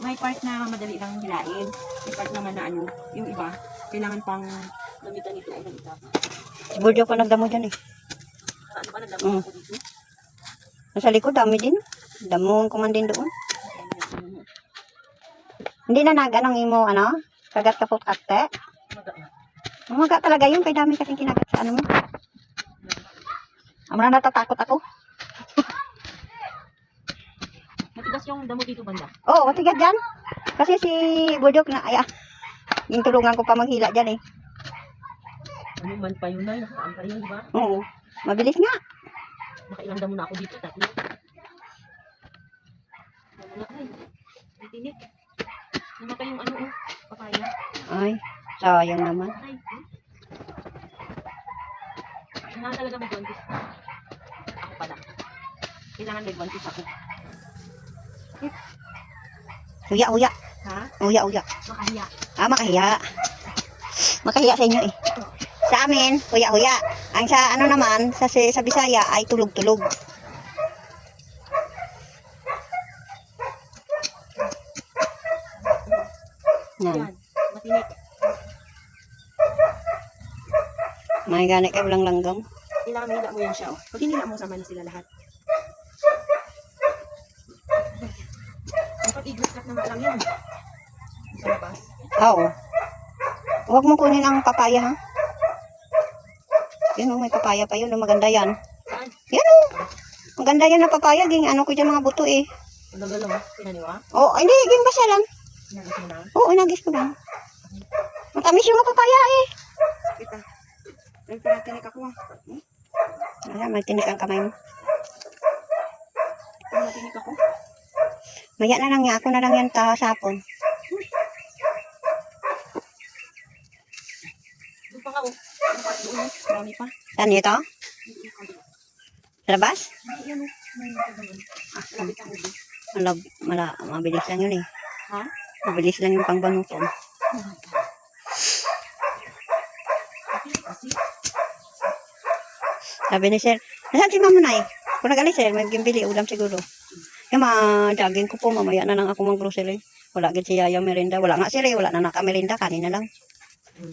May part na madali lang hilain. May part naman na ano, yung iba, kailangan pang gamitan ito o ganito. Siguro ko nagdamo dyan eh. Ano ba nagdamo ako dito? Nasa likod, dami din. Damo ko man din doon. Hindi na naganong imo, ano? Kagat ka po kate. Umaga talaga yun, kay dami kasing kinagat sa ano mo. Amra natatakot ako. Matigas yung damo dito banda. Oo, matigas dyan. Kasi si Budok na, yung tulungan ko pa maghila dyan eh. Ano man pa yun na, nakasaan pa rin, di ba? Oo, mabilis nga. Nakailang damo na ako dito, tatlo. Wala ay, may tinik. Namatay yung ano, papaya. Ay, sayang naman. Ay, kailangan talaga mag-guantis. Ako pala. Kailangan mag-guantis ako. Uya, uya. Ha? Uya, uya. Makahiya. Makahiya. Makahiya sa inyo eh. Sa amin, uya, uya. Ang sa ano naman, sa Bisaya ay tulog-tulog. Yan. Yan, matinik. May ganit ka walang langgam. Kailangan mahila mo yan siya, oh. Pag hinila mo, sama na sila lahat. Dapat i-glue cut naman lang yan. Sa labas. Oo. Huwag mo kunin ang papaya ha. Yan o, may papaya pa yun. Maganda yan. Saan? Yan o. Maganda yan na papaya. Ging ano ko dyan mga buto eh. Nagalaw, pinaniwa? Oo, hindi. Ging basa lang. Inagos mo na? Oo, inagis ko lang. Matamis yung mga papaya eh. Kita. Nagparatinik ako ah. Ayan, may tinik ang kamay mo. Nagparatinik ako. Maya na lang yan. Ako na lang yan sapon. Doon pa nga oh. Doon, marami pa. Saan ito? Sa labas? Yan oh. Malapit ako doon. Mabilis lang yun eh. Ha? Mabilis lang yung pangbanutan. Kasi, Sabi ni sir, nasaan si mama na eh? Kung nag-alis sir, may gimbili ulam siguro. Yung jogging ko po, mamaya na lang ako mag-grocery. Wala agad si Yaya merinda. Wala nga sir eh, wala na naka-merinda, kanina lang.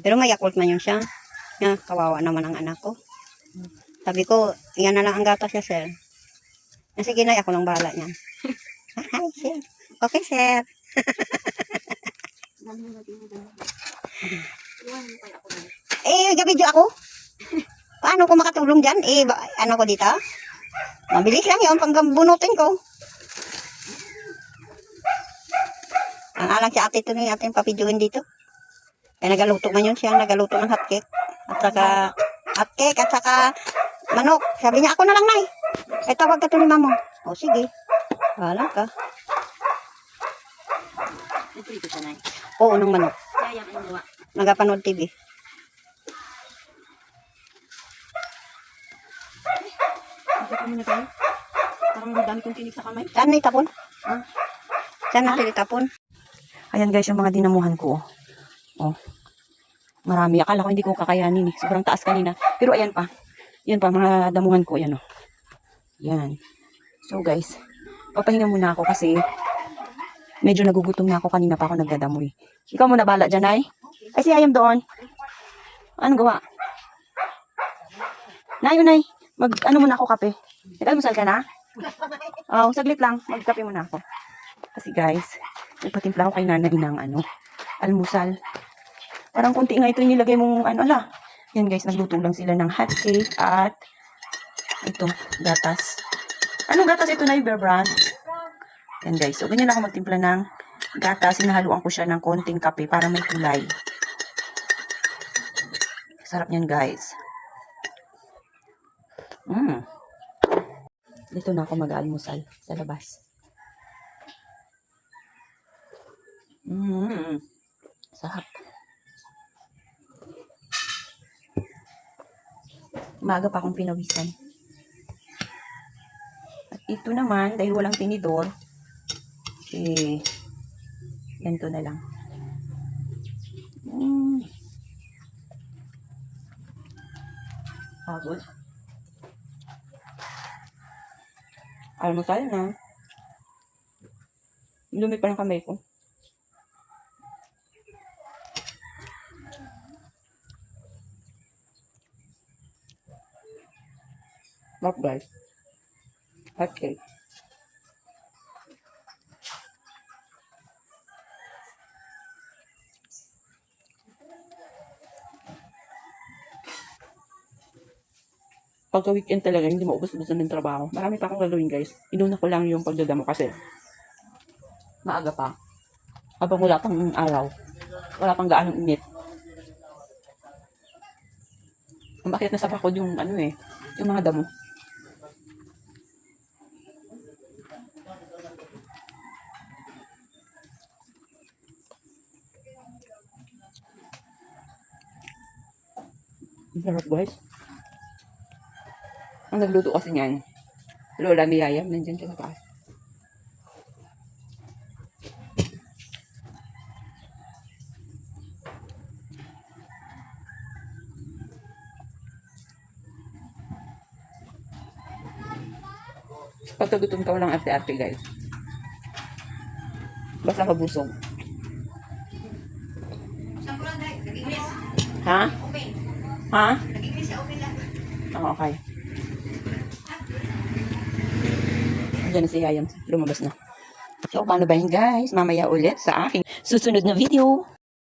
Pero may Yakult man yun siya. Kawawa naman ang anak ko. Sabi ko, yan na lang ang gatas siya sir. Sige na, ako lang bahala niyan. Hi sir. Okay sir. Gabidyo ako. Paano ko makatulong dyan? Ano ko dito? Mabilis lang yun, pangbunutin ko. Ang alang si ate ito na yung ating papidyoin dito. Kaya nagaluto man yun siya, nagaluto ng hotcake. At saka, hotcake at saka manok. Sabi niya, ako na lang nay. Ay tawag ka to ni mamo. O sige. Wala ka. nagprito ka na eh. Oo, ng manok. Kaya yung gawa. Nagapanood TV. Magkita muna tayo. Parang dami kong tinig sa kamay. Saan na itapon? Saan na itapon? Ayan guys, yung mga dinamuhan ko. Oh. Marami. Akala ko hindi ko kakayanin eh. Sobrang taas kanina. Pero ayan pa. Yan pa, mga damuhan ko. Yan oh. Yan. So guys, papahinga muna ako kasi medyo nagugutom na ako. Kanina pa ako nagdadamoy. Ikaw muna bala dyan ay. Ay si Ayam doon. Anong gawa? Nay, Nay. Ano muna ako kape. Nag-almusal ka na? Oh, saglit lang. Magkape muna ako. Kasi guys, nagpatimpla ako kay nanay ng almusal. Parang kunti nga ito yung nilagay mong ala. Yan guys, nagluto lang sila ng hot cake at ito, gatas. Anong gatas ito na yung Bear Brand? Yan guys, so ganyan ako magtimpla ng gatas. Sinahaluan ko siya ng konting kape para may kulay. Sarap yan guys. Dito na ako mag-almusal sa labas. Sarap. Maaga pa akong pinawisan. At ito naman, dahil walang tinidor, ganito na lang. Pagod. Almusal na. Lumit pa ng kamay ko. Not guys. Hot cake. Pagka weekend talaga, hindi maubos-ubos na ng trabaho. Marami pa akong gagawin guys. Inuna ko lang yung pagdadamo kasi maaga pa. Habang wala pang araw. Wala pang gaanong init. Bakit nasa bakod yung ano eh, yung mga damo. Ang sarap guys. Ang nagluto kasi niyan, Lola Miyaya, nandiyan siya sa taas. Pagkagutom ka walang arte-arte guys. Basta mabusog. Ha? Ha? Oh, okay. Andiyan na si Yayam. Lumabas na. So, paano ba yun guys? Mamaya ulit sa aking susunod na video.